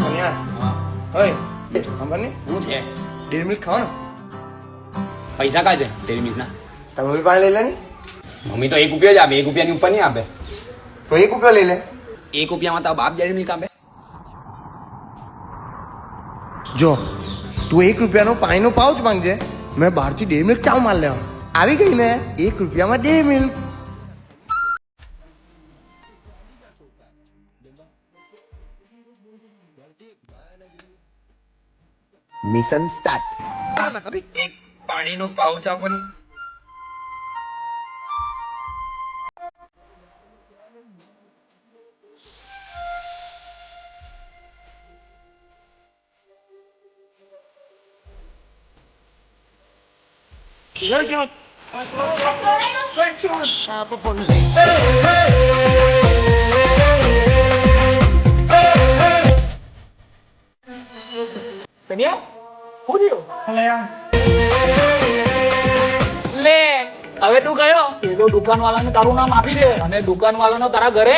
કન્યા ઓય ખબર નહીં શું છે? ડેરી મિલ્ક ખાઓ ને પૈસા કા છે ડેરી મિલ્કના? તમે બી પાણી લઈ લે ને મમ્મી તો 1 રૂપિયો જ આપે, 1 રૂપિયાની ઉપર નહીં આપે. તો 1 રૂપિયો લઈ લે. 1 રૂપિયામાં તો બાપ ડેરી મિલ્ક આપે. જો તું 1 રૂપિયાનો પાણીનો પાઉચ માંગજે, મેં બહારથી ડેરી મિલ્ક ચાવ માલ લેવા આવી ગઈ ને 1 રૂપિયામાં ડેરી મિલ્ક. Mission start. એક પાણીનો પાઉચ આપો ને. હવે તું ગયો પેલો દુકાન વાળાને તારું નામ આપી દે અને દુકાન વાળાનો તારા ઘરે